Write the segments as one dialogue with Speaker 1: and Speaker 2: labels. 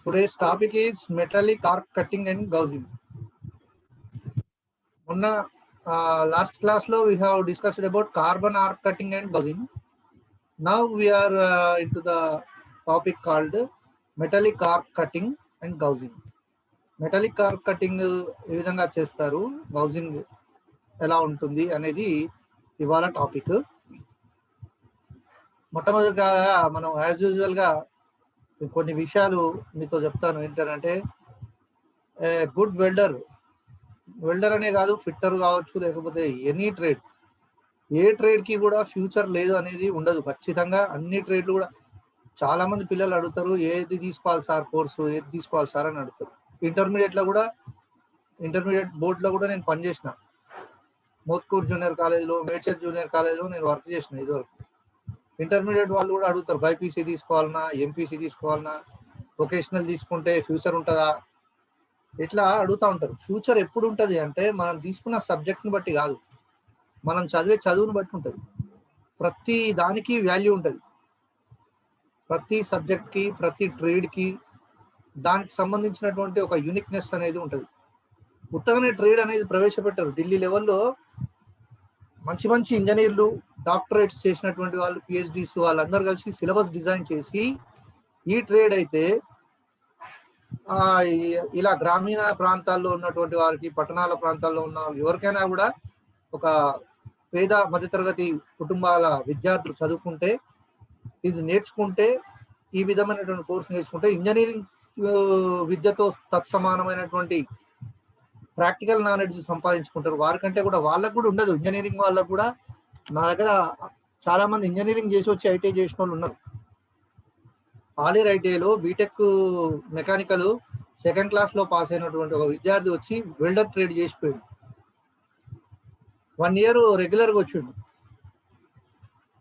Speaker 1: Today's topic is metallic arc cutting and gouging. Last class we have discussed about carbon arc cutting and gouging. Now we are into the topic called metallic arc cutting and gouging. Metallic arc cutting ఏ విధంగా చేస్తారు, గౌజింగ్ ఎలా ఉంటుంది అనేది ఇవాళ topic. మొట్టమొదటిగా మనం as యూజువల్గా కొన్ని విషయాలు మీతో చెప్తాను. ఏంటంటే గుడ్ వెల్డర్ అనే కాదు, ఫిట్టర్ కావచ్చు, లేకపోతే ఎనీ ట్రేడ్, ఏ ట్రేడ్కి కూడా ఫ్యూచర్ లేదు అనేది ఉండదు. ఖచ్చితంగా అన్ని ట్రేడ్లు కూడా చాలా మంది పిల్లలు అడుగుతారు, ఏది తీసుకోవాలి సార్ కోర్సు, ఏది తీసుకోవాలి సార్ అని అడుగుతారు. ఇంటర్మీడియట్ బోర్డులో కూడా నేను పనిచేసిన. మోత్కూర్ జూనియర్ కాలేజ్లో, మేడ్చల్ జూనియర్ కాలేజ్లో నేను వర్క్ చేసిన. ఇదివరకు ఇంటర్మీడియట్ వాళ్ళు కూడా అడుగుతారు, బైపీసీ తీసుకోవాలన్నా, ఎంపీసీ తీసుకోవాలన్నా, వొకేషనల్ తీసుకుంటే ఫ్యూచర్ ఉంటుందా, ఇట్లా అడుగుతూ ఉంటారు. ఫ్యూచర్ ఎప్పుడు ఉంటుంది అంటే మనం తీసుకున్న సబ్జెక్ట్ని బట్టి కాదు, మనం చదివే చదువుని బట్టి ఉంటుంది. ప్రతి దానికి వాల్యూ ఉంటుంది. ప్రతి సబ్జెక్ట్కి, ప్రతి ట్రేడ్కి దానికి సంబంధించినటువంటి ఒక యూనిక్నెస్ అనేది ఉంటుంది. ఉత్తగానే ట్రేడ్ అనేది ప్రవేశపెట్టారు. ఢిల్లీ లెవెల్లో మంచి మంచి ఇంజనీర్లు, డాక్టరేట్స్ చేసినటువంటి వాళ్ళు, పిహెచ్డీస్, వాళ్ళందరూ కలిసి సిలబస్ డిజైన్ చేసి ఈ ట్రేడ్ అయితే ఇలా గ్రామీణ ప్రాంతాల్లో ఉన్నటువంటి వారికి, పట్టణాల ప్రాంతాల్లో ఉన్న ఎవరికైనా కూడా, ఒక పేద మధ్యతరగతి కుటుంబాల విద్యార్థులు చదువుకుంటే, ఇది నేర్చుకుంటే, ఈ విధమైనటువంటి కోర్సు నేర్చుకుంటే ఇంజనీరింగ్ విద్యతో తత్సమానమైనటువంటి ప్రాక్టికల్ నాలెడ్జ్ సంపాదించుకుంటారు. వారికంటే కూడా వాళ్ళకు కూడా ఉండదు. ఇంజనీరింగ్ వాళ్ళకు కూడా, నా దగ్గర చాలా మంది ఇంజనీరింగ్ చేసి వచ్చి ఐటీఐ చేసిన వాళ్ళు ఉన్నారు. ఆలియర్ ఐటీఐలో బీటెక్ మెకానికల్ సెకండ్ క్లాస్లో పాస్ అయినటువంటి ఒక విద్యార్థి వచ్చి వెల్డర్ ట్రేడ్ చేసిపోయాడు. 1 year రెగ్యులర్గా వచ్చిండు.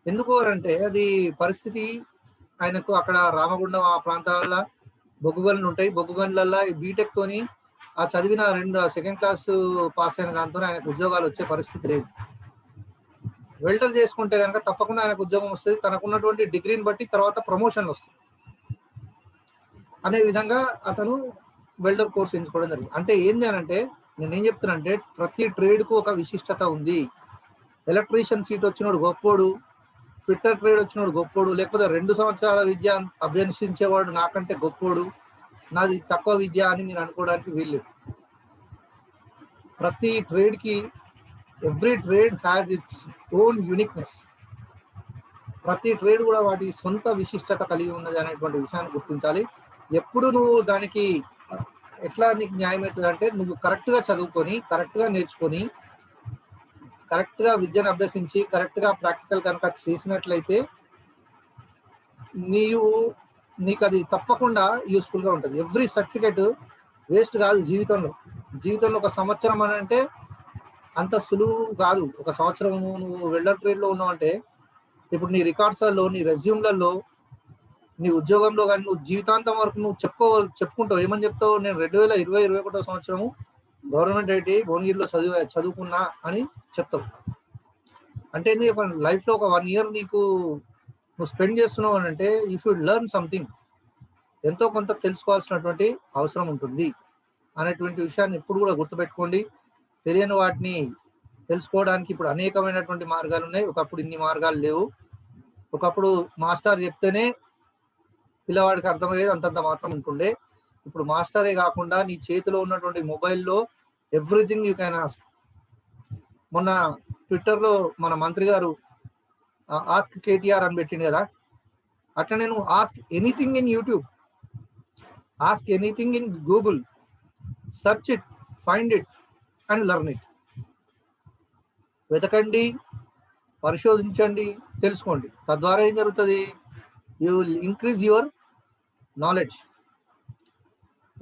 Speaker 1: ఎందుకు అంటే అది పరిస్థితి. ఆయనకు అక్కడ రామగుండం ఆ ప్రాంతాలలో బొగ్గు గనులు ఉంటాయి. బొగ్గు గనులలో బీటెక్ తోని ఆ చదివిన సెకండ్ క్లాస్ పాస్ అయిన దాంతో ఆయనకు ఉద్యోగాలు వచ్చే పరిస్థితి లేదు. వెల్డర్ చేసుకుంటే కనుక తప్పకుండా ఆయనకు ఉద్యోగం వస్తుంది. తనకున్నటువంటి డిగ్రీని బట్టి తర్వాత ప్రమోషన్లు వస్తుంది అనే విధంగా అతను వెల్డర్ కోర్స్ ఎంచుకోవడం జరిగింది. అంటే ఏంటి అని అంటే, నేనేం చెప్తున్నానంటే, ప్రతి ట్రేడ్కు ఒక విశిష్టత ఉంది. ఎలక్ట్రీషియన్ సీట్ వచ్చినోడు గొప్పోడు, ఫిట్టర్ ట్రేడ్ వచ్చినోడు గొప్పోడు, లేకపోతే 2 సంవత్సరాల విద్య అభ్యసించేవాడు నాకంటే గొప్పోడు, నాది తక్కువ విద్య అని మీరు అనుకోవడానికి వీల్లేదు. ప్రతి ట్రేడ్కి, every trade has its own uniqueness. ప్రతి ట్రేడ్ కూడా వాటి సొంత విశిష్టత కలిగి ఉన్నది అనేటువంటి విషయాన్ని గుర్తించాలి. ఎప్పుడు నువ్వు దానికి ఎట్లా నీకు న్యాయం అవుతుంది అంటే, నువ్వు కరెక్ట్గా చదువుకొని, కరెక్ట్గా నేర్చుకొని, కరెక్ట్గా విద్యను అభ్యసించి, కరెక్ట్గా ప్రాక్టికల్ కనుక చేసినట్లయితే నీకు అది తప్పకుండా యూస్ఫుల్గా ఉంటుంది. ఎవ్రీ సర్టిఫికేట్ వేస్ట్ కాదు జీవితంలో. ఒక సంవత్సరం అని అంటే అంత సులువు కాదు. ఒక సంవత్సరం నువ్వు వెల్డర్ ట్రేడ్లో ఉన్నావు అంటే, ఇప్పుడు నీ రికార్డ్స్లలో, నీ రెజ్యూమ్లలో, నీ ఉద్యోగంలో కానీ నువ్వు జీవితాంతం వరకు నువ్వు చెప్పుకుంటావు. ఏమని చెప్తావు? నేను 2020-21 సంవత్సరము గవర్నమెంట్ ఐటీ భువనగిరిలో చదువుకున్నా అని చెప్తావు. అంటే నీ ఒక లైఫ్లో ఒక 1 year నువ్వు స్పెండ్ చేస్తున్నావు అని అంటే, యూ షుడ్ లెర్న్ సంథింగ్. ఎంతో కొంత తెలుసుకోవాల్సినటువంటి అవసరం ఉంటుంది అనేటువంటి విషయాన్ని ఎప్పుడు కూడా గుర్తుపెట్టుకోండి. తెలియని వాటిని తెలుసుకోవడానికి ఇప్పుడు అనేకమైనటువంటి మార్గాలు ఉన్నాయి. ఒకప్పుడు ఇన్ని మార్గాలు లేవు. ఒకప్పుడు మాస్టర్ చెప్తేనే పిల్లవాడికి అర్థమయ్యేది అంతంత మాత్రం ఉంటుండే. ఇప్పుడు మాస్టరే కాకుండా నీ చేతిలో ఉన్నటువంటి మొబైల్లో ఎవ్రీథింగ్ యూ క్యాన్ ఆస్క్. మొన్న ట్విట్టర్లో మన మంత్రి గారు ఆస్క్ కేటీఆర్ అని పెట్టింది కదా, అట్లా నేను ask anything in YouTube, ask anything in Google, search it, find it and learn it. వెతకండి, పరిశోధించండి, తెలుసుకోండి. తద్వారా ఏం జరుగుతుంది? You will increase your knowledge.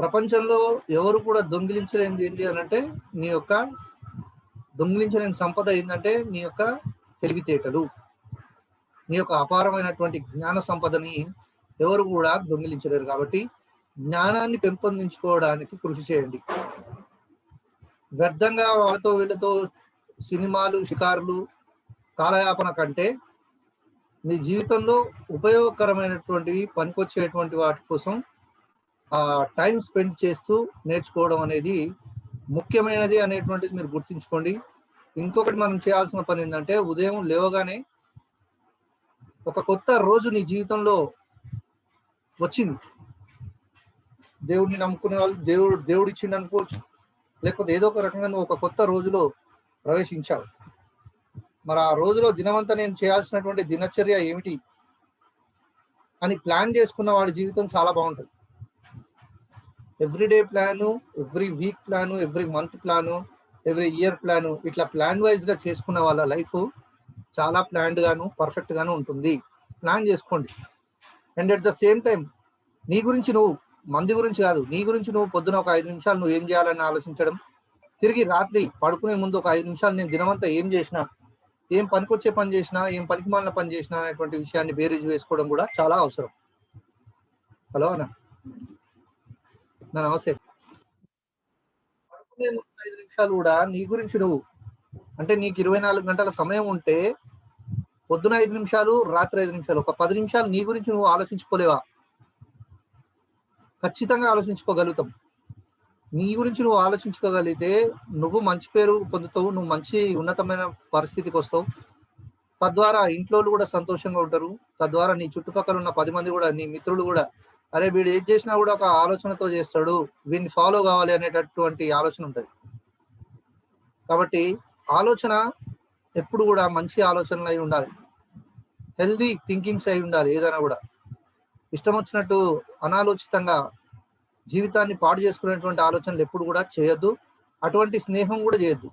Speaker 1: ప్రపంచంలో ఎవరు కూడా దొంగిలించలేనిది ఏంటి అని అంటే, దొంగిలించలేని సంపద ఏంటంటే నీ యొక్క తెలివితేటలు, నీ యొక్క అపారమైనటువంటి జ్ఞాన సంపదని ఎవరు కూడా దొంగిలించలేరు. కాబట్టి జ్ఞానాన్ని పెంపొందించుకోవడానికి కృషి చేయండి. వ్యర్థంగా వాళ్ళతో వీళ్ళతో సినిమాలు, షికారులు, కాలయాపన కంటే మీ జీవితంలో ఉపయోగకరమైనటువంటివి, పనికొచ్చేటువంటి వాటి కోసం టైం స్పెండ్ చేస్తూ నేర్చుకోవడం అనేది ముఖ్యమైనది అనేటువంటిది మీరు గుర్తుంచుకోండి. ఇంకొకటి మనం చేయాల్సిన పని ఏంటంటే ఉదయం లేవగానే ఒక కొత్త రోజు నీ జీవితంలో వచ్చింది. దేవుడిని నమ్ముకునే వాళ్ళు దేవుడు ఇచ్చిండు అనుకోవచ్చు, లేకపోతే ఏదో ఒక రకంగా నువ్వు ఒక కొత్త రోజులో ప్రవేశించావు. మరి ఆ రోజులో దినమంతా నేను చేయాల్సినటువంటి దినచర్య ఏమిటి అని ప్లాన్ చేసుకున్న వాడి జీవితం చాలా బాగుంటుంది. Everyday plan, every week plan, every month plan, every year plan, ఇట్లా ప్లాన్ వైజ్గా చేసుకున్న వాళ్ళ లైఫ్ చాలా ప్లాన్డ్ గాను పర్ఫెక్ట్ గాను ఉంటుంది. ప్లాన్ చేసుకోండి. And at the same time నీ గురించి నువ్వు, మంది గురించి కాదు, నీ గురించి నువ్వు పొద్దున ఒక 5 నిమిషాలు నువ్వు ఏం చేయాలని ఆలోచించడం, తిరిగి రాత్రి పడుకునే ముందు ఒక 5 నిమిషాలు నేను దినమంతా ఏం చేసినా, ఏం పనికొచ్చే పని చేసినా, ఏం పనికి మాలిన పని చేసినా అనేటువంటి విషయాన్ని బేరీజు వేసుకోవడం కూడా చాలా అవసరం. హలో అన్న, నమస్తే. పడుకునే ముందు 5 నిమిషాలు కూడా నీ గురించి నువ్వు, అంటే నీకు 24 గంటల సమయం ఉంటే పొద్దున 5 నిమిషాలు, రాత్రి 5 నిమిషాలు, ఒక 10 నిమిషాలు నీ గురించి నువ్వు ఆలోచించుకోలేవా? ఖచ్చితంగా ఆలోచించుకోగలుగుతాం. నీ గురించి నువ్వు ఆలోచించుకోగలిగితే నువ్వు మంచి పేరు పొందుతావు, నువ్వు మంచి ఉన్నతమైన పరిస్థితికి వస్తావు. తద్వారా ఇంట్లో కూడా సంతోషంగా ఉంటారు. తద్వారా నీ చుట్టుపక్కల ఉన్న 10 మంది కూడా, నీ మిత్రులు కూడా, అరే వీడు ఏది చేసినా కూడా ఒక ఆలోచనతో చేస్తాడు, వీడిని ఫాలో కావాలి అనేటటువంటి ఆలోచన ఉంటుంది. కాబట్టి ఆలోచన ఎప్పుడు కూడా మంచి ఆలోచనలు అయి ఉండాలి, హెల్దీ థింకింగ్స్ అయి ఉండాలి. ఏదైనా కూడా ఇష్టం వచ్చినట్టు అనాలోచితంగా జీవితాన్ని పాడు చేసుకునేటువంటి ఆలోచనలు ఎప్పుడు కూడా చేయొద్దు. అటువంటి స్నేహం కూడా చేయొద్దు.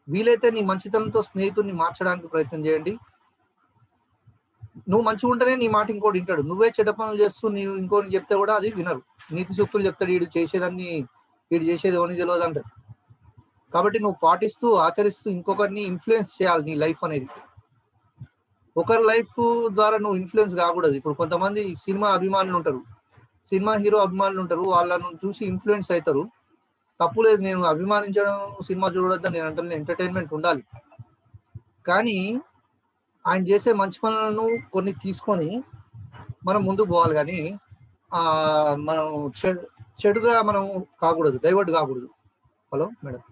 Speaker 1: వీలైతే నీ మంచితనంతో స్నేహితుడిని మార్చడానికి ప్రయత్నం చేయండి. నువ్వు మంచిగా ఉంటేనే నీ మాట ఇంకోటి వింటాడు. నువ్వే చెడ్డ పనులు చేస్తూ నీవు ఇంకోటి చెప్తే కూడా అది వినరు. నీతి సూక్తులు చెప్తాడు, వీడు చేసేదాన్ని వీడు చేసేది ఎవరిని తెలియదు అంటాడు. కాబట్టి నువ్వు పాటిస్తూ ఆచరిస్తూ ఇంకొకరిని ఇన్ఫ్లుయెన్స్ చేయాలి. నీ లైఫ్ అనేది ఒకరి లైఫ్ ద్వారా నువ్వు ఇన్ఫ్లుయెన్స్ కాకూడదు. ఇప్పుడు కొంతమంది సినిమా అభిమానులు ఉంటారు, సినిమా హీరో అభిమానులు ఉంటారు, వాళ్ళను చూసి ఇన్ఫ్లుయెన్స్ అవుతారు. తప్పు లేదు, నేను అభిమానించడం, సినిమా చూడొద్దని నేను అంటే ఎంటర్టైన్మెంట్ ఉండాలి. కానీ ఆయన చేసే మంచి పనులను కొన్ని తీసుకొని మనం ముందుకు పోవాలి. కానీ మనం చెడుగా మనం కాకూడదు, డైవర్ట్ కాకూడదు. Hello madam,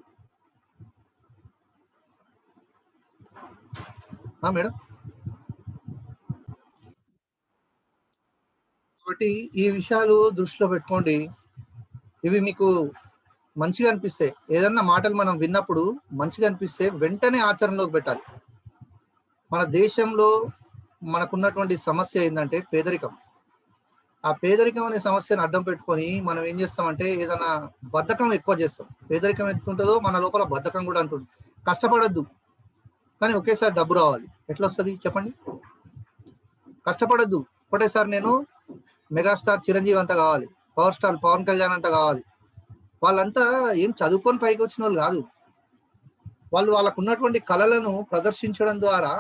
Speaker 1: madam. కాబట్టి ఈ విషయాలు దృష్టిలో పెట్టుకోండి. ఇవి మీకు మంచిగా అనిపిస్తే, ఏదన్నా మాటలు మనం విన్నప్పుడు మంచిగా అనిపిస్తే వెంటనే ఆచరణలోకి పెట్టాలి. మన దేశంలో మనకున్నటువంటి సమస్య ఏంటంటే పేదరికం. ఆ పేదరికం అనే సమస్యను అడ్డం పెట్టుకొని మనం ఏం చేస్తామంటే ఏదైనా బద్ధకం ఎక్కువ చేస్తాం. పేదరికం ఎంత ఉంటుందో మన లోపల బద్ధకం కూడా అంత ఉంటుంది. కష్టపడద్దు కానీ ఒకేసారి డబ్బు రావాలి. ఎట్లా వస్తుంది చెప్పండి? కష్టపడద్దు, ఒకటేసారి నేను మెగాస్టార్ చిరంజీవి అంతా కావాలి, పవర్ స్టార్ పవన్ కళ్యాణ్ అంతా కావాలి. వాళ్ళంతా ఏం చదువుకొని పైకి వచ్చిన వాళ్ళు కాదు. వాళ్ళు వాళ్ళకు ఉన్నటువంటి కళలను ప్రదర్శించడం ద్వారా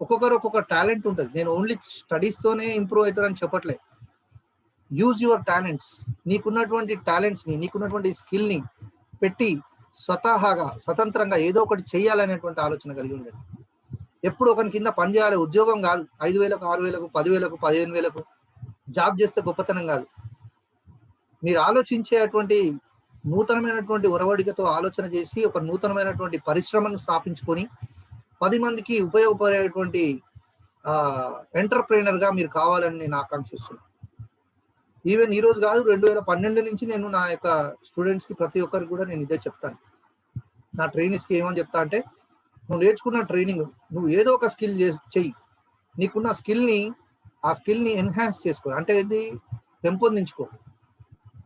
Speaker 1: ఒక్కొక్కరు ఒక్కొక్క టాలెంట్ ఉంటుంది. నేను ఓన్లీ స్టడీస్తోనే ఇంప్రూవ్ అవుతారని చెప్పట్లే. Use your talents. నీకున్నటువంటి టాలెంట్స్ని, నీకున్నటువంటి స్కిల్ని పెట్టి స్వతహాగా స్వతంత్రంగా ఏదో ఒకటి చేయాలనేటువంటి ఆలోచన కలిగి ఉండండి. ఎప్పుడు ఒకరి కింద పని చేయాలి, ఉద్యోగం కాదు. 5,000, 6,000, 10,000, 15,000 జాబ్ చేస్తే గొప్పతనం కాదు. మీరు ఆలోచించేటువంటి నూతనమైనటువంటి ఒరవడికతో ఆలోచన చేసి ఒక నూతనమైనటువంటి పరిశ్రమను స్థాపించుకొని 10 మందికి ఉపయోగపడేటువంటి ఎంటర్ప్రైనర్గా మీరు కావాలని నేను ఆకాంక్షిస్తున్నాను. ఈవెన్ ఈ రోజు కాదు, 2012 నుంచి నేను నా యొక్క స్టూడెంట్స్కి ప్రతి ఒక్కరికి కూడా నేను ఇదే చెప్తాను. నా ట్రైనీస్కి ఏమని చెప్తా అంటే, నువ్వు నేర్చుకున్న ట్రైనింగ్ నువ్వు ఏదో ఒక స్కిల్ చెయ్యి. నీకున్న ఆ స్కిల్ని ఎన్హాన్స్ చేసుకో, అంటే ఇది పెంపొందించుకో.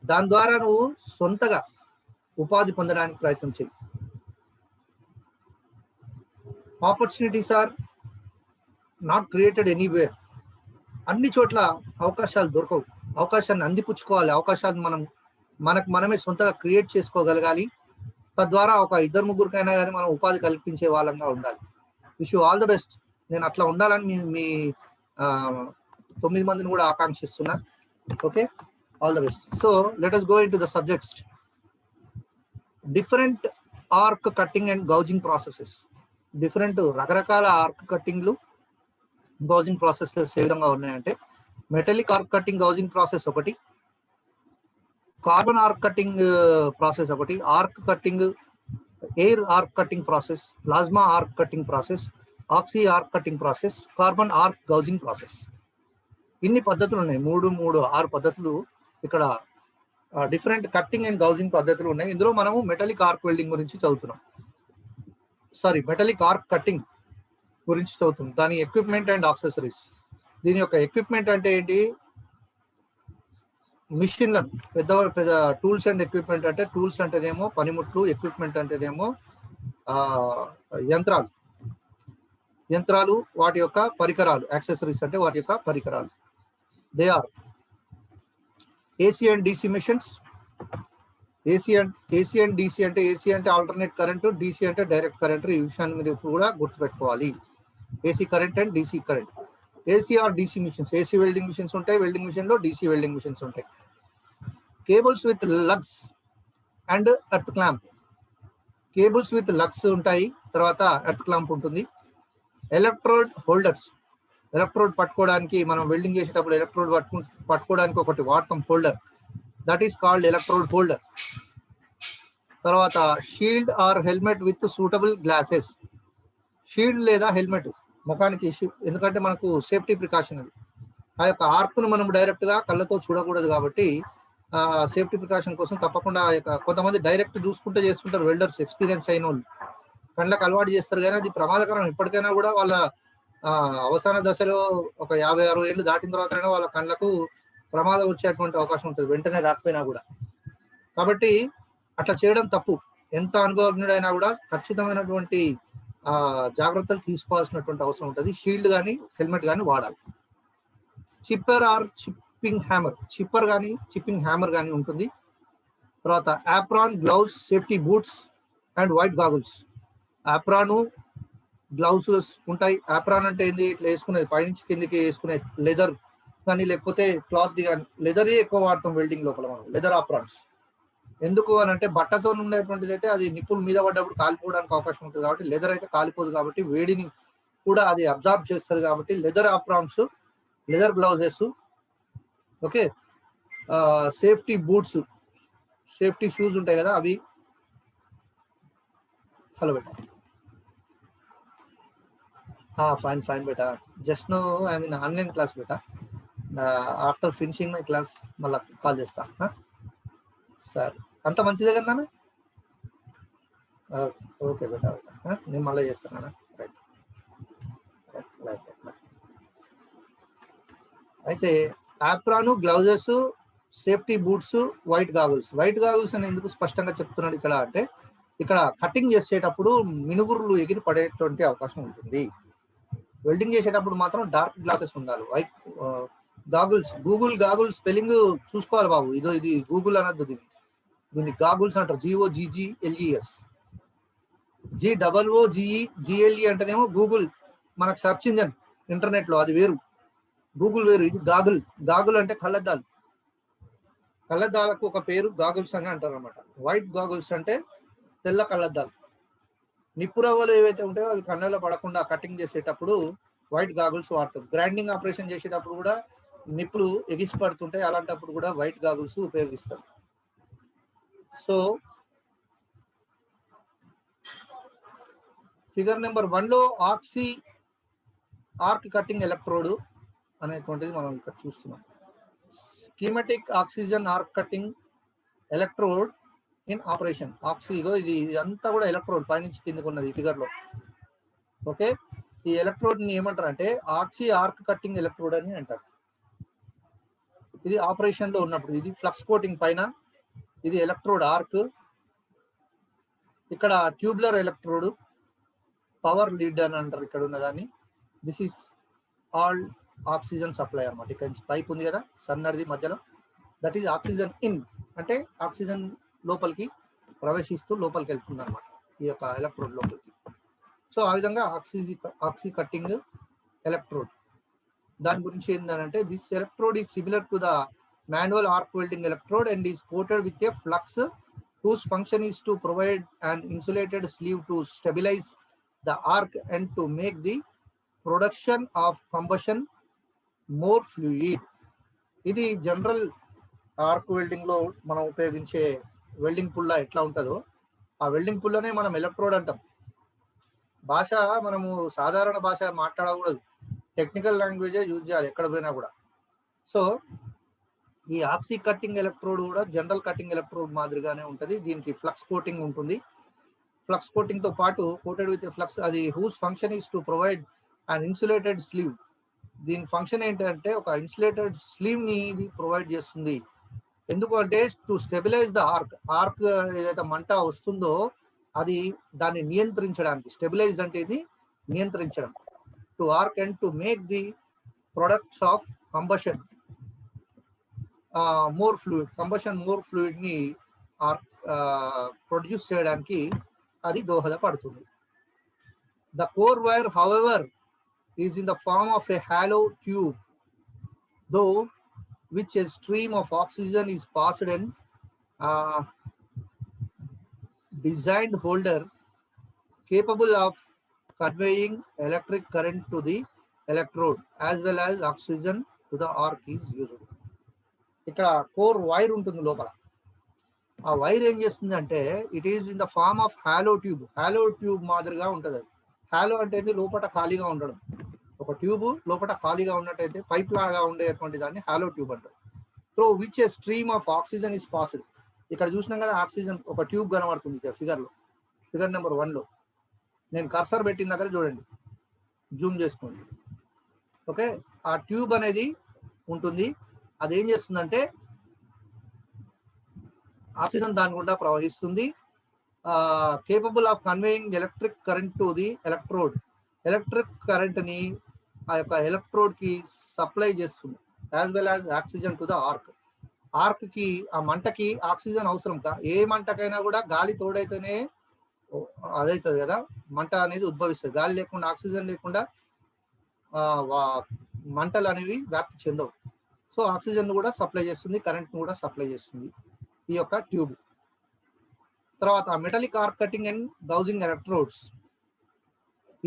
Speaker 1: దాని ద్వారా నువ్వు సొంతగా ఉపాధి పొందడానికి ప్రయత్నం చేయి. Opportunities are not created anywhere. అన్ని చోట్ల అవకాశాలు దొరకవు. అవకాశాన్ని అందిపుచ్చుకోవాలి. అవకాశాన్ని మనకు మనమే సొంతగా క్రియేట్ చేసుకోగలగాలి. తద్వారా ఒక 2-3కైనా కానీ మనం ఉపాధి కల్పించే వాళ్ళంగా ఉండాలి. Wish you all the best. నేను అట్లా ఉండాలని మీ 9 మందిని కూడా ఆకాంక్షిస్తున్నా. Okay, all the best. So let us go into the subjects. Different arc cutting and gouging processes. Different రకరకాల ఆర్క్ కట్టింగ్లు, గౌజింగ్ ప్రాసెసెస్ ఏ విధంగా ఉన్నాయంటే, metallic arc cutting gouging process ఒకటి, కార్బన్ ఆర్క్ కటింగ్ ప్రాసెస్ ఒకటి, arc cutting, air arc cutting process, plasma arc cutting process, oxy arc cutting process, carbon arc గౌజింగ్ process. ఇన్ని పద్ధతులు ఉన్నాయి, ఆరు పద్ధతులు ఇక్కడ డిఫరెంట్ కట్టింగ్ అండ్ గౌజింగ్ పద్ధతులు ఉన్నాయి. ఇందులో మనము మెటాలిక్ ఆర్క్ వెల్డింగ్ గురించి చదువుతున్నాం, మెటాలిక్ ఆర్క్ కట్టింగ్ గురించి చదువుతున్నాం. దాని ఎక్విప్మెంట్ అండ్ యాక్సెసరీస్. దీని యొక్క ఎక్విప్మెంట్ అంటే ఏంటి? మిషన్లను, పెద్ద పెద్ద టూల్స్ అండ్ ఎక్విప్మెంట్ అంటే, టూల్స్ అంటేనేమో పనిముట్లు, ఎక్విప్మెంట్ అంటేనేమో యంత్రాలు, వాటి యొక్క పరికరాలు. యాక్సెసరీస్ అంటే వాటి యొక్క పరికరాలు. They are AC and DC machines. AC and DC అంటే, ఏసీ అంటే ఆల్టర్నేట్ కరెంట్, డిసి అంటే డైరెక్ట్ కరెంట్. ఈ విషయాన్ని మీరు కూడా గుర్తుపెట్టుకోవాలి. AC current and DC current. AC or DC machines, AC welding machines ఉంటాయి, వెల్డింగ్ మిషన్ లో డిసి వెల్డింగ్ మిషన్స్ ఉంటాయి. Cables with lugs and earth clamp. Cables with lugs ఉంటాయి, తర్వాత ఎర్త్ క్లాంప్ ఉంటుంది. ఎలక్ట్రోడ్ హోల్డర్స్, ఎలక్ట్రోడ్ పట్టుకోవడానికి, మనం welding చేసేటప్పుడు electrode పట్టుకోవడానికి ఒకటి వాడతాం, holder. That is called electrode holder. తర్వాత shield or helmet with suitable glasses. Shield లేదా హెల్మెట్ ముఖానికి, ఎందుకంటే మనకు సేఫ్టీ ప్రికాషన్ అది. ఆ యొక్క ఆర్క్ను మనం డైరెక్ట్ గా కళ్ళతో చూడకూడదు కాబట్టి సేఫ్టీ ప్రికాషన్ కోసం తప్పకుండా కొంతమంది డైరెక్ట్ చూసుకుంటూ చేస్తుంటారు, వెల్డర్స్, ఎక్స్పీరియన్స్ అయిన వాళ్ళు కళ్ళకు అలవాటు చేస్తారు. కానీ అది ప్రమాదకరం. ఇప్పటికైనా కూడా వాళ్ళ అవసాన దశలో ఒక 50-60 ఏళ్ళు దాటిన తర్వాత వాళ్ళ కళ్ళకు ప్రమాదం వచ్చేటువంటి అవకాశం ఉంటుంది, వెంటనే రాకపోయినా కూడా. కాబట్టి అట్లా చేయడం తప్పు. ఎంత అనుభవజ్ఞుడైనా కూడా ఖచ్చితమైనటువంటి జాగ్రత్తలు తీసుకోవాల్సినటువంటి అవసరం ఉంటుంది. షీల్డ్ కానీ హెల్మెట్ కానీ వాడాలి. Chipper or chipping hammer, chipper కానీ చిప్పింగ్ హ్యామర్ కానీ ఉంటుంది. తర్వాత apron, gloves, safety boots and white goggles. Apron, gloves ఉంటాయి. ఆప్రాన్ అంటే ఏంది? ఇట్లా వేసుకునేది, పైనుంచి కిందికి వేసుకునేది, లెదర్ కానీ లేకపోతే క్లాత్ కానీ. లెదర్ ఎక్కువ వాడతాం వెల్డింగ్ లోపల మనం, లెదర్ ఆప్రాన్స్. ఎందుకు అని అంటే బట్టతో ఉండేటువంటిది అయితే అది నిప్పుల మీద పడ్డప్పుడు కాలిపోవడానికి అవకాశం ఉంటుంది కాబట్టి, లెదర్ అయితే కాలిపోదు కాబట్టి, వేడిని కూడా అది అబ్జార్బ్ చేస్తుంది కాబట్టి leather aprons, leather gloves. Okay, safety boots, safety shoes ఉంటాయి కదా అవి. హలో బేటా, ఫైన్ ఫైన్ బేటా, just no I mean online class బేటా. ఆఫ్టర్ ఫినిషింగ్ మై క్లాస్ మళ్ళీ కాల్ చేస్తా. సార్ అంత మంచిదే కదా నాన్న? ఓకే బేటా, నేను మళ్ళీ చేస్తాను. రైట్. అయితే apron, gloves, safety boots, white goggles. White goggles అని ఎందుకు స్పష్టంగా చెప్తున్నాడు ఇక్కడ అంటే, ఇక్కడ కటింగ్ చేసేటప్పుడు మినుగురులు ఎగిరి పడేటువంటి అవకాశం ఉంటుంది. వెల్డింగ్ చేసేటప్పుడు మాత్రం డార్క్ గ్లాసెస్ ఉండాలి. వైట్ గాగుల్స్, గూగుల్ గాగుల్ స్పెల్లింగ్ చూసుకోవాలి బాబు. ఇది గూగుల్ అనద్దు, దీన్ని గాగుల్స్ అంటారు. GOGGLES. GOOGLE అంటేనేమో గూగుల్, మనకు సెర్చ్ ఇంజన్ ఇంటర్నెట్ లో, అది వేరు. గూగుల్ వేరు, ఇది గాగుల్. గాగుల్ అంటే కళ్ళద్దాలు. కళ్ళద్దాలకు ఒక పేరు గాగుల్స్ అని అంటారు అనమాట. వైట్ గాగుల్స్ అంటే తెల్ల కళ్ళద్దాలు. నిప్పురవ్వలు ఏవైతే ఉంటాయో అవి కళ్ళలో పడకుండా కటింగ్ చేసేటప్పుడు వైట్ గాగుల్స్ వాడతారు. గ్రైండింగ్ ఆపరేషన్ చేసేటప్పుడు కూడా నిప్పులు ఎగిసి పడుతుంటాయి, అలాంటప్పుడు కూడా వైట్ గాగుల్స్ ఉపయోగిస్తారు. సో ఫిగర్ నెంబర్ 1లో ఆక్సీ ఆర్క్ కటింగ్ ఎలక్ట్రోడ్ అనేటువంటిది మనం ఇక్కడ చూస్తున్నాం. Schematic oxygen arc cutting electrode in operation. ఆక్సిగో ఇది అంతా కూడా ఎలక్ట్రోడ్ పైనుంచి కిందకు ఉన్నది ఫిగర్ లో. ఓకే, ఈ ఎలక్ట్రోడ్ ని ఏమంటారు అంటే ఆక్సీ ఆర్క్ కటింగ్ ఎలక్ట్రోడ్ అని అంటారు. ఇది ఆపరేషన్ లో ఉన్నప్పుడు, ఇది ఫ్లక్స్ కోటింగ్ పైన, ఇది ఎలక్ట్రోడ్ ఆర్క్, ఇక్కడ ట్యూబ్లర్ ఎలక్ట్రోడ్, పవర్ లీడ్ అని అంటారు ఇక్కడ ఉన్నదాన్ని. This is all oxygen supply అనమాట. ఇక్కడ పైప్ ఉంది కదా సన్నది మధ్యలో, దట్ ఈస్ ఆక్సిజన్ ఇన్, అంటే ఆక్సిజన్ లోపలికి ప్రవేశిస్తూ లోపలికి వెళ్తుంది అనమాట ఈ యొక్క ఎలక్ట్రోడ్ లోపలికి. సో ఆ విధంగా ఆక్సీ కట్టింగ్ ఎలక్ట్రోడ్. దాని గురించి ఏంటంటే this electrode is similar to the manual arc welding electrode and is coated with a flux whose function is to provide an insulated sleeve to stabilize the arc and to make the production of combustion more fluid. ఇది general arc welding లో మనం ఉపయోగించే welding పుల్ల ఎట్లా ఉంటుందో ఆ welding పుల్లనే మనం electrode అంటాం. భాష మనము సాధారణ భాష మాట్లాడకూడదు, టెక్నికల్ లాంగ్వేజే యూజ్ చేయాలి ఎక్కడ పోయినా కూడా. సో ఈ ఆక్సీ కట్టింగ్ ఎలక్ట్రోడ్ కూడా జనరల్ కట్టింగ్ ఎలక్ట్రోడ్ మాదిరిగానే ఉంటుంది. దీనికి ఫ్లక్స్ కోటింగ్ ఉంటుంది. ఫ్లక్స్ కోటింగ్ తో పాటు కోటెడ్ విత్ ఫ్లక్స్, అది whose function is to provide an insulated sleeve. దీని ఫంక్షన్ ఏంటంటే ఒక ఇన్సులేటెడ్ స్లీవ్ ని ఇది ప్రొవైడ్ చేస్తుంది. ఎందుకు అంటే to stabilise the arc. Arc ఏదైతే మంట వస్తుందో అది దాన్ని నియంత్రించడానికి. స్టెబిలైజ్ అంటే ఇది నియంత్రించడం. To arc and to make the products of combustion more fluid. Combustion more fluid ని ప్రొడ్యూస్ చేయడానికి అది దోహదపడుతుంది. The core wire however is in the form of a hollow tube through which a stream of oxygen is passed in designed holder capable of conveying electric current to the electrode as well as oxygen to the arc is used. ఇక్కడ core wire ఉంటుంది లోపల. ఆ wire ఏం చేస్తుంది అంటే it is in the form of hollow tube. Hollow tube మాదిరిగా ఉంటుంది. Hollow అంటే లోపల ఖాళీగా ఉండడం. ఒక ట్యూబ్ లోపల ఖాళీగా ఉన్నట్టయితే పైప్ లాగా ఉండేటువంటి దాన్ని హాలో ట్యూబ్ అంటారు. Through which A stream of oxygen is passed. ఇక్కడ చూసినాం కదా ఆక్సిజన్ ఒక ట్యూబ్ కనబడుతుంది ఇక్కడ ఫిగర్ నెంబర్ 1 లో. నేను కర్సర్ పెట్టిన దగ్గర చూడండి, జూమ్ చేసుకోండి. ఓకే, ఆ ట్యూబ్ అనేది ఉంటుంది. అది ఏం చేస్తుందంటే ఆక్సిజన్ దాని గుండా ప్రవహిస్తుంది. Capable of conveying electric current to the electrode. Electric current ని ఆ యొక్క ఎలక్ట్రోడ్ కి సప్లై చేస్తుంది. As well as oxygen to the arc. Arc కి ఆ మంటకి ఆక్సిజన్ అవసరం. ఏ మంటకైనా కూడా గాలి తోడైతేనే అదవుతుంది కదా, మంట అనేది ఉద్భవిస్తుంది. గాలి లేకుండా, ఆక్సిజన్ లేకుండా మంటలు అనేవి వ్యాప్తి చెందవు. సో ఆక్సిజన్ కూడా సప్లై చేస్తుంది, కరెంట్ కూడా సప్లై చేస్తుంది ఈ యొక్క ట్యూబ్. తర్వాత metallic arc cutting and gouging electrodes.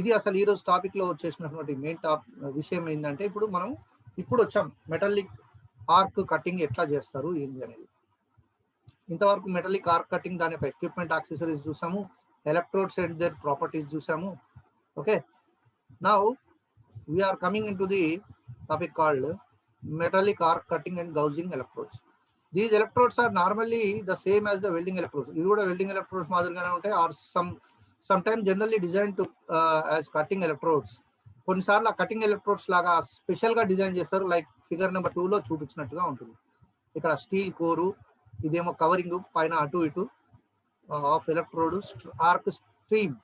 Speaker 1: ఇది అసలు ఈ రోజు టాపిక్ లో వచ్చేసినటువంటి మెయిన్ విషయం ఏంటంటే ఇప్పుడు వచ్చాం మెటాలిక్ ఆర్క్ కటింగ్ ఎట్లా చేస్తారు ఏంటి అనేది. ఇంతవరకు మెటాలిక్ ఆర్క్ కటింగ్ దాని యొక్క ఎక్విప్మెంట్, యాక్సెసరీస్ చూసాము, ఎలక్ట్రోడ్స్ అండ్ దేర్ ప్రాపర్టీస్ చూసాము. Okay, now we are coming into the topic called metallic arc cutting and gouging electrodes. These electrodes are normally the same as the welding electrodes. ఇవి కూడా welding electrodes మాదిరిగానే ఉంటాయి. Are sometimes generally design to as cutting electrodes. కొన్నిసార్లు ఆ cutting electrodes లాగా special గా design చేస్తారు. Like figure number 2 లో చూపించినట్టుగా ఉంటుంది. ఇక్కడ స్టీల్ కోరు, ఇదేమో కవరింగ్ పైన అటు ఇటు of electrode, arc stream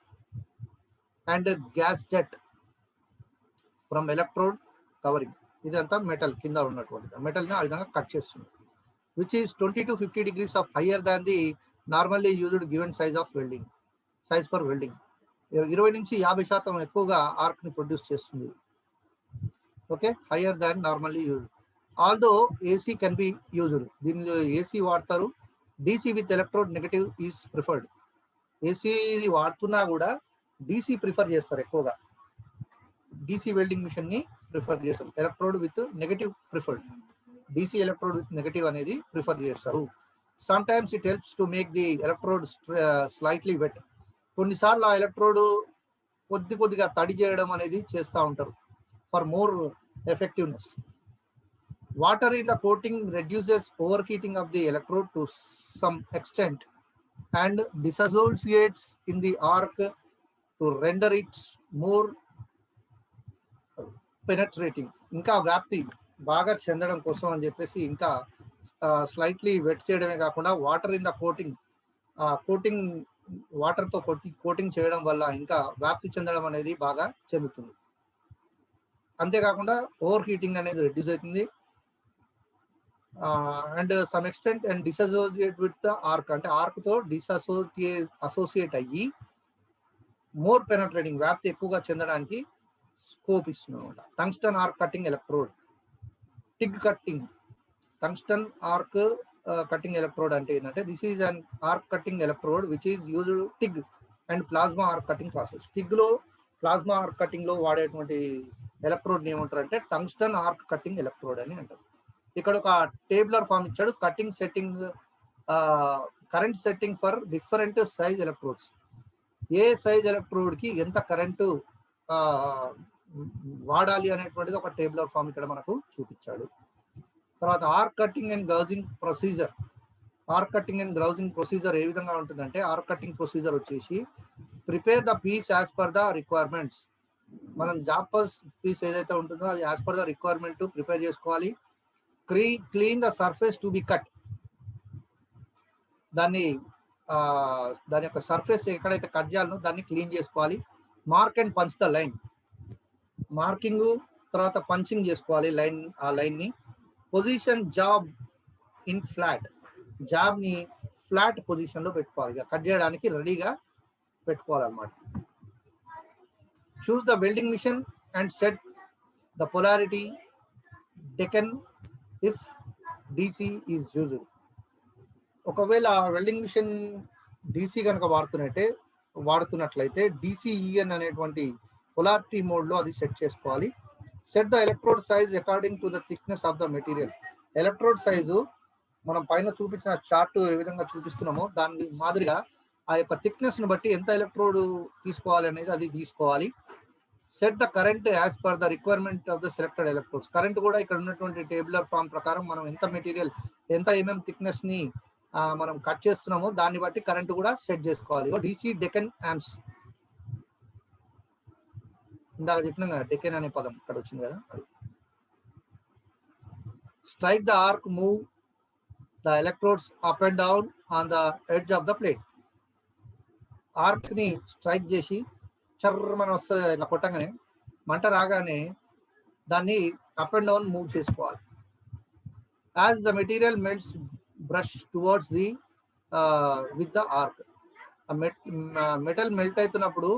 Speaker 1: and gas jet from electrode covering. ఇదంతా మెటల్ కింద ఉన్నటువంటి మెటల్ ని ఆ విధంగా కట్ చేస్తుంది. Which is 20 to 50 degrees of higher than the normally used given size for welding. 20 నుంచి 50% ఎక్కువగా ఆర్క్ ని ప్రొడ్యూస్ చేస్తుంది. Okay, higher than normally used. Although AC can be used. దీనిలో ఏసీ వాడతారు. DC with electrode negative is preferred. AC వాడుతున్నా కూడా DC prefer చేస్తారు ఎక్కువగా. డీసీ వెల్డింగ్ మిషన్ ని ప్రిఫర్ చేస్తారు. Electrode with negative preferred. DC electrode with negative అనేది prefer చేస్తారు. Some times it helps to make the electrode slightly wet. కొన్నిసార్లు ఆ ఎలక్ట్రోడ్ కొద్దిగా తడి చేయడం అనేది చేస్తూ ఉంటారు for more effectiveness. Water in the coating reduces over heating of the electrode to some extent and dissociates in the arc to render it more penetrating. ఇంకా వ్యాప్తి బాగా చెందడం కోసం అని చెప్పేసి ఇంకా స్లైట్లీ వెట్ చేయడమే కాకుండా water in the coating water తో కోటింగ్ చేయడం వల్ల ఇంకా వ్యాప్తి చెందడం అనేది బాగా చెందుతుంది. అంతేకాకుండా ఓవర్ హీటింగ్ అనేది రెడ్యూస్ అవుతుంది. And some extent and dissociate with the arc, అంటే ఆర్క్ తో అసోసియేట్ అయ్యి మోర్ పెనట్రేటింగ్, వ్యాప్తి ఎక్కువగా చెందడానికి స్కోప్ ఇస్తుంది అనమాట. Tungsten arc cutting electrode, TIG cutting. Tungsten arc cutting electrode అంటే ఏంటంటే this is an arc cutting electrode which is used TIG and plasma arc cutting process. TIG లో, ప్లాస్మా ఆర్క్ కటింగ్ లో వాడేటువంటి ఎలక్ట్రోడ్ ఏమంటారు అంటే tungsten arc cutting electrode అని అంటారు. ఇక్కడ ఒక టేబులర్ ఫామ్ ఇచ్చాడు. Cutting setting current setting for different size electrodes. A size electrode కి ఎంత కరెంటు వాడాలి అనేటువంటిది ఒక టేబులర్ ఫామ్ ఇక్కడ మనకు చూపించాడు. తర్వాత arc cutting and gouging procedure. Arc cutting and gouging procedure ఏ విధంగా ఉంటుందంటే, ఆర్క్ కటింగ్ ప్రొసీజర్ వచ్చేసి prepare the piece as per the requirements. మనం జాబ్ పీస్ ఏదైతే ఉంటుందో అది as per the requirement prepare చేసుకోవాలి. Clean the surface to be cut. దాని యొక్క సర్ఫేస్ ఎక్కడైతే కట్ చేయాలనో దాన్ని క్లీన్ చేసుకోవాలి. Mark and punch the line. Marking తర్వాత పంచింగ్ చేసుకోవాలి ఆ లైన్ ని. Position job in flat. Job ని ఫ్లాట్ పొజిషన్ లో పెట్టుకోవాలి, ఇక కట్ చేయడానికి రెడీగా పెట్టుకోవాలన్నమాట. Choose the welding machine and set the polarity DCEN if DC is used. ఒకవేళ వెల్డింగ్ మిషన్ డిసి కనుక వాడుతున్నట్లయితే డిసిఈఎన్ అనేటువంటి పొలారిటీ మోడ్ లో అది సెట్ చేసుకోవాలి. Set the electrode size according to the thickness of the material. Electrode size మనం పైన చూపించిన చార్ట్ ఏ విధంగా చూపిస్తున్నామో దాని మాదిరిగా ఆ యొక్క థిక్నెస్ ను బట్టి ఎంత ఎలక్ట్రోడ్ తీసుకోవాలి అనేది అది తీసుకోవాలి. Set the current as per the requirement of the selected electrodes. Current కూడా ఇక్కడ ఉన్నటువంటి టేబులర్ ఫామ్ ప్రకారం మనం ఎంత మెటీరియల్ ఎంత థిక్నెస్ ని మనం కట్ చేస్తున్నామో దాన్ని బట్టి కరెంట్ కూడా సెట్ చేసుకోవాలి. డిసి డెకెన్ యాంప్స్. ఇందాక చెప్పినాం కదా డెకెన్ అనే పదం ఇక్కడ వచ్చింది కదా. Strike the arc, move the electrodes up and down on the edge of the plate. Arc ని స్ట్రైక్ చేసి చర్రమని వస్తుంది ఇట్లా కొట్టగానే, మంట రాగానే దాన్ని అప్ అండ్ డౌన్ మూవ్ చేసుకోవాలి. As the material melts brush towards the with the arc. Metal melt అవుతున్నప్పుడు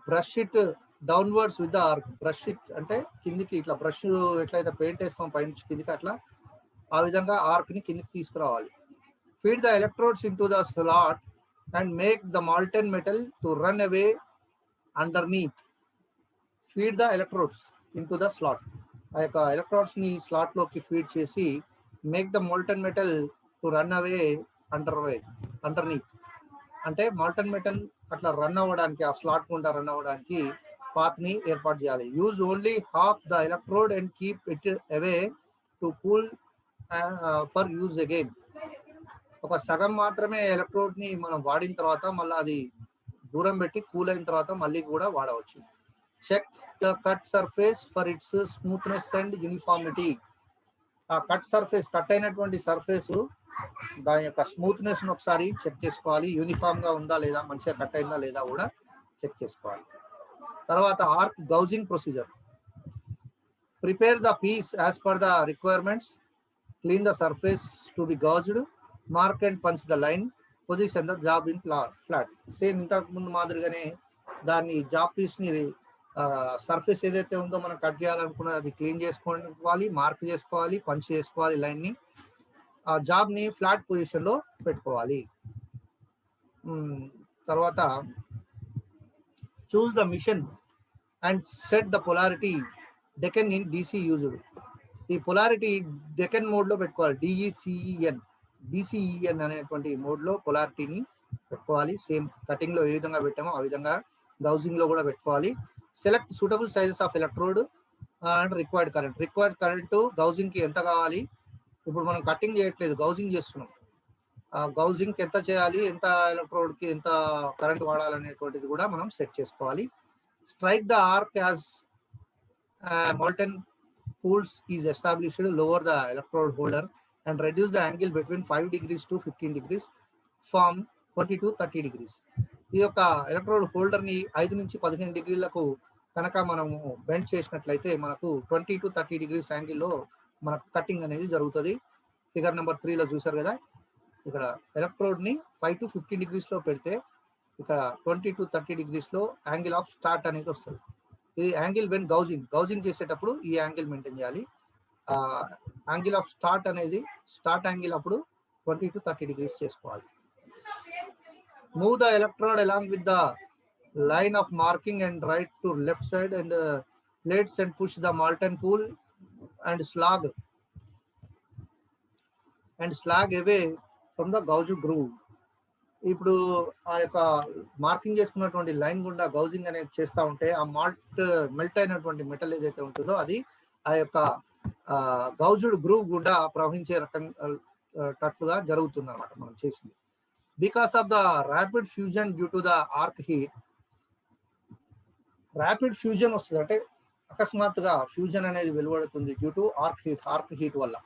Speaker 1: brush it downwards with the arc. Brush it అంటే కిందికి ఇట్లా బ్రష్ ఎట్లయితే పెయింట్ వేస్తాం పైనుంచి కిందికి అట్లా ఆ విధంగా ఆర్క్ ని కిందికి తీసుకురావాలి. Feed the electrodes in to the slot and make the molten metal to run away underneath. Feed the electrodes in to the slot. ఆ యొక్క ఎలక్ట్రోడ్స్ ని స్లాట్ లోకి ఫీడ్ చేసి make the molten metal to run away underneath అంటే molten metal అట్లా run అవ్వడానికి, ఆ slot గుండా రన్ అవ్వడానికి పాత్ ని ఏర్పాటు చేయాలి. Use only half the electrode and keep it away to cool for use again. ఒక సగం మాత్రమే ఎలక్ట్రోడ్ ని మనం వాడిన తర్వాత మళ్ళీ అది దూరం పెట్టి కూల్ అయిన తర్వాత మళ్ళీ కూడా వాడవచ్చు. Check the cut surface for its smoothness and uniformity. ఆ కట్ అయినటువంటి సర్ఫేస్ దాని యొక్క స్మూత్నెస్ ను ఒకసారి చెక్ చేసుకోవాలి. యూనిఫామ్ గా ఉందా లేదా, మంచిగా కట్ అయిందా లేదా కూడా చెక్ చేసుకోవాలి. తర్వాత arc gouging procedure. Prepare the piece as per the requirements, clean the surface to be gouged, mark and punch the line, position the job in flat. Same ఇంతకు ముందు మాదిరిగానే దాన్ని జాబ్ పీస్ ని సర్ఫేస్ ఏదైతే ఉందో మనం కట్ చేయాలనుకున్నది అది clean చేసుకోవాలి, మార్క్ చేసుకోవాలి, పంచ్ చేసుకోవాలి లైన్ ని. ఆ జాబ్ ని ఫ్లాట్ పొజిషన్ లో పెట్టుకోవాలి. తర్వాత choose the machine and set the polarity DCEN in DC used. ఈ పొలారిటీ డెకెన్ మోడ్ లో పెట్టుకోవాలి. డిసిఈఎన్ అనేటువంటి మోడ్ లో పొలారిటీని పెట్టుకోవాలి. సేమ్ కటింగ్ లో ఏ విధంగా పెట్టామో ఆ విధంగా గౌజింగ్ లో కూడా పెట్టుకోవాలి. Select suitable sizes of electrode and required current. Required current gouging కి ఎంత కావాలి, ఇప్పుడు మనం కటింగ్ చేయట్లేదు గౌజింగ్ చేస్తున్నాం, గౌజింగ్ కి ఎంత చేయాలి, ఎంత ఎలక్ట్రోడ్ కి ఎంత కరెంట్ వాడాలనేటువంటిది కూడా మనం సెట్ చేసుకోవాలి. Strike the arc as molten pools is established, lower the electrode holder and reduce the angle between 5 degrees to 15 degrees from 20 to 30 degrees. ఈ యొక్క ఎలక్ట్రోడ్ హోల్డర్ ని 5 నుంచి 15 డిగ్రీలకు కనుక మనము బెండ్ చేసినట్లయితే మనకు 20 to 30 degrees యాంగిల్లో మనకు కటింగ్ అనేది జరుగుతుంది. ఫిగర్ నెంబర్ 3 లో చూసారు కదా, ఇక్కడ ఎలక్ట్రోడ్ ని 5 to 15 degrees లో పెడితే ఇక్కడ 20 to 30 degrees లో యాంగిల్ ఆఫ్ స్టార్ట్ అనేది వస్తుంది. ఇది యాంగిల్ వెన్ గౌజింగ్ చేసేటప్పుడు ఈ యాంగిల్ మెయింటైన్ చేయాలి. యాంగిల్ ఆఫ్ స్టార్ట్ అనేది స్టార్ట్ యాంగిల్ అప్పుడు 20 to 30 degrees చేసుకోవాలి. Move the electrode along with the line of marking and right to left side and plates and push the molten pool and slag and slag away from the gouge groove. ఇప్పుడు ఆ యొక్క marking చేసుకున్నటువంటి line గుండా గౌజింగ్ అనేది చేస్తూ ఉంటే ఆ melt అయినటువంటి మెటల్ ఏదైతే ఉంటుందో అది ఆ యొక్క గౌజుడ్ గ్రూవ్ గుండా ప్రవహించే రకంగా జరుగుతుంది అనమాట మనం చేసింది. Because of the rapid fusion due to the arc heat, rapid fusion వస్తుంది అంటే అకస్మాత్తుగా ఫ్యూజన్ అనేది వెలువడుతుంది డ్యూ టు ఆర్క్ హీట్ వల్ల.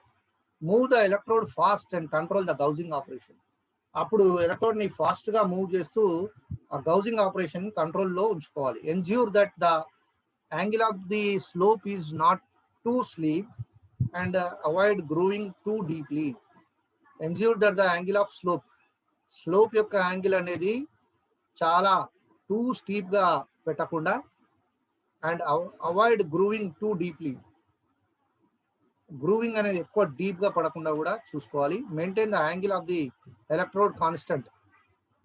Speaker 1: Move the electrode fast and control the gouging operation. అప్పుడు ఎలక్ట్రోడ్ ని ఫాస్ట్ గా మూవ్ చేస్తూ ఆ గౌజింగ్ ఆపరేషన్ కంట్రోల్లో ఉంచుకోవాలి. Ensure that the angle of the slope is not too steep and avoid grooving too deeply. Ensure that the angle of slope యొక్క angle అనేది చాలా టూ స్టీప్ గా పెట్టకుండా and avoid grooving too deeply, grooving అనేది ఎక్కువ deep గా పడకుండా కూడా చూసుకోవాలి. Maintain the angle of the electrode constant,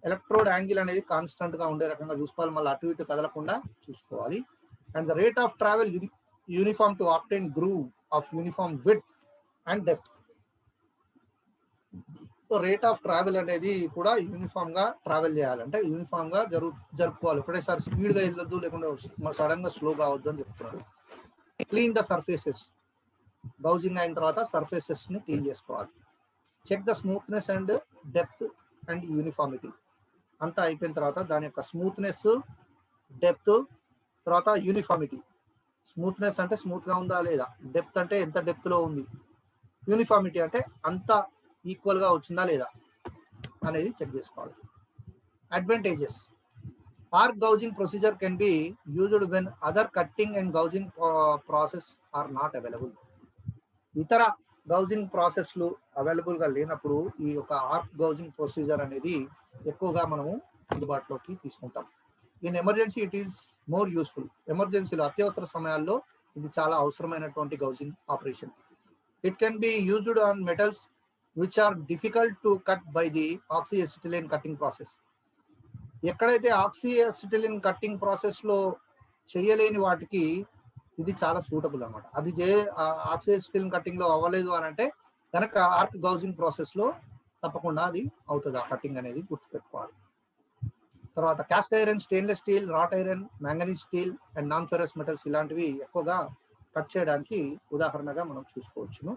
Speaker 1: electrode angle అనేది కాన్స్టెంట్ గా ఉండే రకంగా చూసుకోవాలి, మళ్ళీ అటు ఇటు కదలకుండా చూసుకోవాలి. And the rate of travel uniform to obtain groove of uniform width and depth. Rate of travel అనేది కూడా యూనిఫామ్ గా ట్రావెల్ చేయాలంటే యూనిఫామ్ గా జరుపుకోవాలి. ఒకటేసారి స్పీడ్ గా వెళ్ళొద్దు, లేకుండా సడన్ గా స్లో కావద్దు అని చెప్తున్నారు. క్లీన్ ద సర్ఫేసెస్, గౌజింగ్ అయిన తర్వాత సర్ఫేసెస్ ని క్లీన్ చేసుకోవాలి. Check the smoothness and depth and uniformity. అంతా అయిపోయిన తర్వాత దాని యొక్క స్మూత్నెస్, డెప్త్, తర్వాత యూనిఫామిటీ. స్మూత్నెస్ అంటే స్మూత్ గా ఉందా లేదా, డెప్త్ అంటే ఎంత డెప్త్ లో ఉంది, యూనిఫామిటీ అంటే అంత ఈక్వల్ గా వచ్చిందా లేదా అనేది చెక్ చేసుకోవాలి. Advantages: arc gouging procedure can be used when other cutting and gouging process are not available. ఇతర గౌజింగ్ ప్రాసెస్లు అవైలబుల్ గా లేనప్పుడు ఈ యొక్క ఆర్క్ గౌజింగ్ ప్రొసీజర్ అనేది ఎక్కువగా మనము అందుబాటులోకి తీసుకుంటాం. In emergency it is more useful. ఎమర్జెన్సీలో, అత్యవసర సమయాల్లో ఇది చాలా అవసరమైనటువంటి gouging operation. It can be used on metals which are difficult to cut by the oxyacetylene cutting process. ఎక్కడైతే ఆక్సిఎసిటిలిన్ కట్టింగ్ ప్రాసెస్ లో చేయలేని వాటికి ఇది చాలా సూటబుల్ అనమాట. అది ఆక్సిఎసిటిలిన్ కట్టింగ్ లో అవ్వలేదు అని అంటే కనుక ఆర్క్ గౌజింగ్ ప్రాసెస్ లో తప్పకుండా అది అవుతుంది, ఆ కట్టింగ్ అనేది గుర్తుపెట్టుకోవాలి. తర్వాత cast iron, stainless steel, rot iron, manganese steel and non ferrous metals ఇలాంటివి ఎక్కువగా కట్ చేయడానికి ఉదాహరణగా మనం చూసుకోవచ్చును.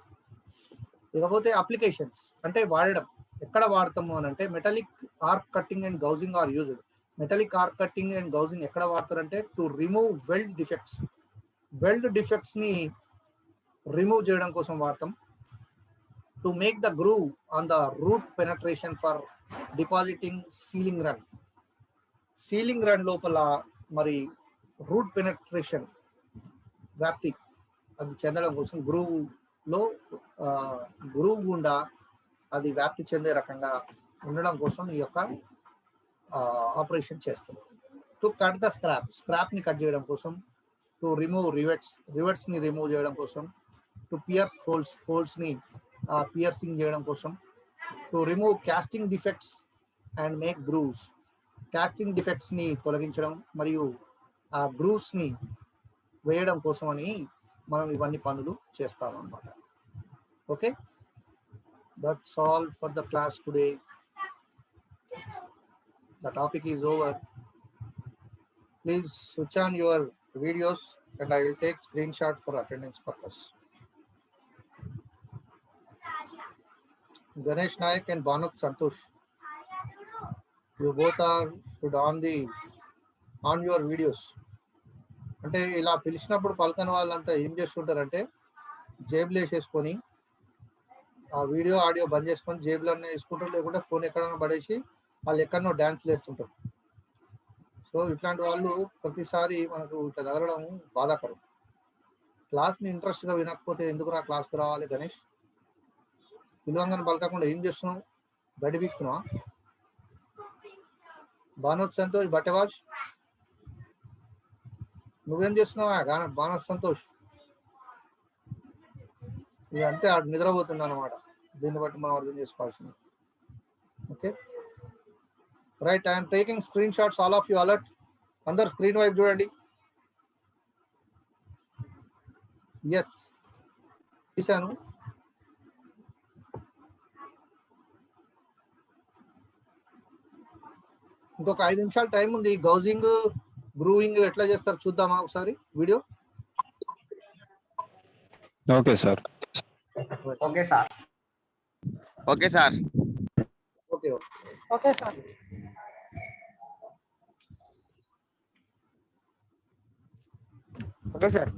Speaker 1: ఇకపోతే అప్లికేషన్స్ అంటే వాడడం, ఎక్కడ వాడతాము అని అంటే metallic arc cutting and gouging are used. Metallic arc cutting and gouging ఎక్కడ వాడతారంటే to remove weld defects. Weld defects ని రిమూవ్ చేయడం కోసం వాడతాం. To make the groove on the root penetration for depositing sealing run. Sealing run లోపల మరి route penetration వ్యాప్తి అది చెందడం కోసం గ్రూవ్ గుండా అది వ్యాప్తి చెందే రకంగా ఉండడం కోసం ఈ యొక్క ఆపరేషన్ చేస్తుంది. టు కట్ ద స్క్రాప్ ని కట్ చేయడం కోసం. టు రిమూవ్ రివెట్స్ ని రిమూవ్ చేయడం కోసం. టు పియర్స్ హోల్స్ ని పియర్సింగ్ చేయడం కోసం. To remove casting defects and make grooves. Casting defects ని తొలగించడం మరియు ఆ గ్రూవ్స్ ని వేయడం కోసం అని మనం ఇవన్నీ పనులు చేస్తాం అన్నమాట. Okay, that's all for the class today. The topic is over. Please switch on your videos and I will take screenshot for attendance purpose. Ganesh Naik and Banuk Santosh, you both should on your videos. అంటే ఇలా పిలిచినప్పుడు పలకని వాళ్ళంతా ఏం చేస్తుంటారంటే జేబులో వేసేసుకొని ఆ video audio బంద్ చేసుకొని జేబులోనే వేసుకుంటారు, లేకుంటే ఫోన్ ఎక్కడైనా పడేసి వాళ్ళు ఎక్కడనో డ్యాన్స్లు వేస్తుంటారు. సో ఇట్లాంటి వాళ్ళు ప్రతిసారి మనకు ఇట్లా తగలడం బాధాకరం. క్లాస్ని ఇంట్రెస్ట్గా వినకపోతే ఎందుకు నా క్లాస్కి రావాలి గణేష్? పిలవంగానే పలకకుండా ఏం చేస్తున్నావు? గడి బిక్తున్నావా? భానోత్ సంతోష్ బట్టవాజ్, నువ్వేం చేస్తున్నావా? భానోత్ సంతోష్ ఇది అంతే, ఆడు నిద్రపోతున్నా అనమాట. దీన్ని బట్టి మనం అర్థం చేసుకోవాల్సింది. Okay right, I'm taking screen shots, all of you alert. అందరు స్క్రీన్ వైపు చూడండి. ఎస్ తీశాను. ఇంకొక 5 నిమిషాలు టైం ఉంది. గౌజింగ్ గ్రూవింగ్ ఎట్లా చేస్తారు చూద్దామా ఒకసారి video.
Speaker 2: Okay sir.
Speaker 3: Okay sir.
Speaker 4: Okay sir.
Speaker 1: Okay
Speaker 3: okay sir.
Speaker 2: Okay sir.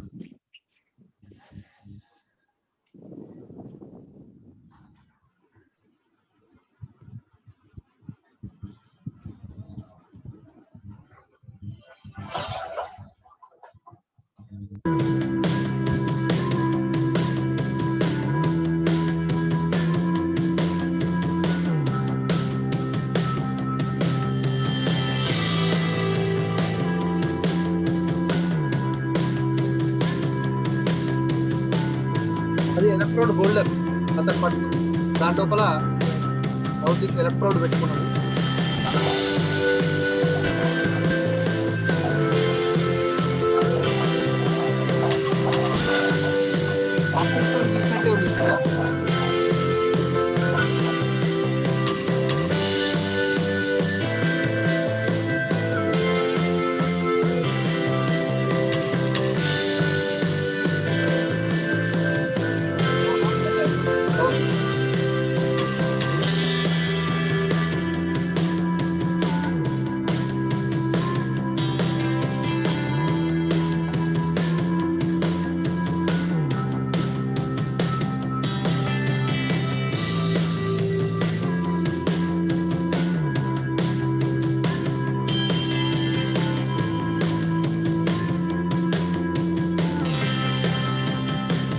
Speaker 1: అది ఎలక్ట్రోడ్ హోల్డర్ అతను పట్టు దాని లోపల హౌసింగ్ ఎలక్ట్రోడ్ పెట్టుకున్నాడు. తీసినట్టే ఉంది ఇక్కడ.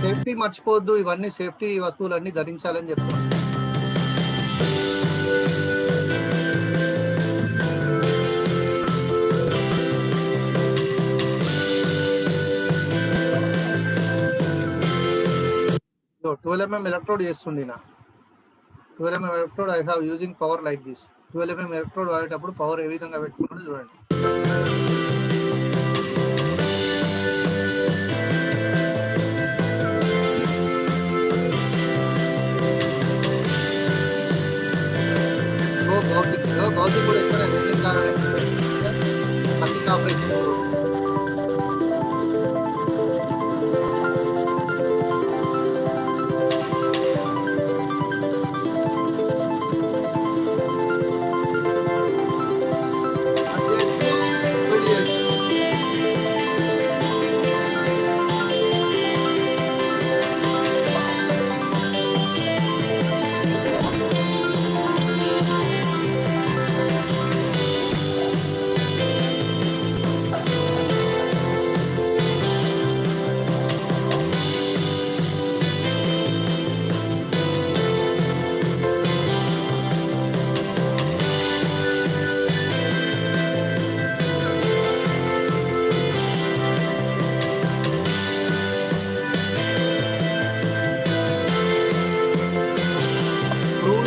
Speaker 1: సేఫ్టీ మర్చిపోవద్దు, ఇవన్నీ సేఫ్టీ వస్తువులన్నీ ధరించాలని చెప్తున్నాను. So 12 mm electrode చేస్తుండి నా 12 mm electrode I have using power like this. 12 mm electrode వాడేటప్పుడు పవర్ ఏ విధంగా పెట్టుకున్నాడో చూడండి. గౌసి కూడా ఇక్కడ వెల్డింగ్ లాగానే కటింగ్ ఆపరేషన్.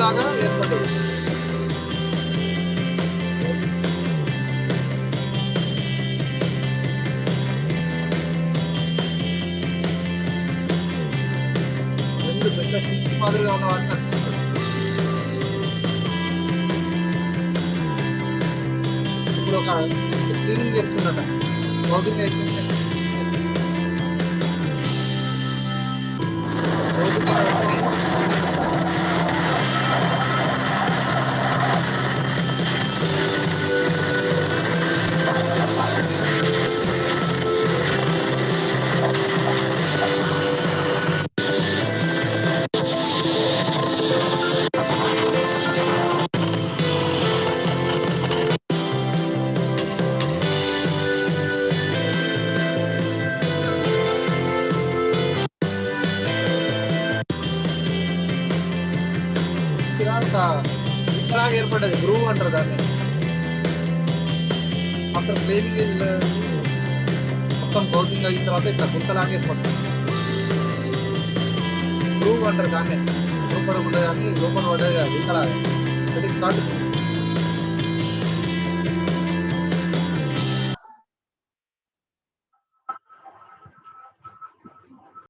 Speaker 1: లాగా ఏర్పడింది. రెండు పెద్ద ఫిల్మ్ మాదిరిగా ఉన్న వాటిని ఇప్పుడు ఒక క్లీనింగ్ చేస్తున్నట క్లోజింగ్ అయిపోయింది. ఇంతలాగా ఏర్పడ్డది గ్రూవ్ అంటారు దాన్ని. ఆఫ్టర్ క్లీనింగ్ మొత్తం క్లోజింగ్ అయిన తర్వాత ఇట్లా గుంతలాగా ఏర్పడుతుంది. గ్రూవ్ అంటారు దాన్ని. లోపల ఉండేదాన్ని లోపల పడ్డది గుంతలాగా.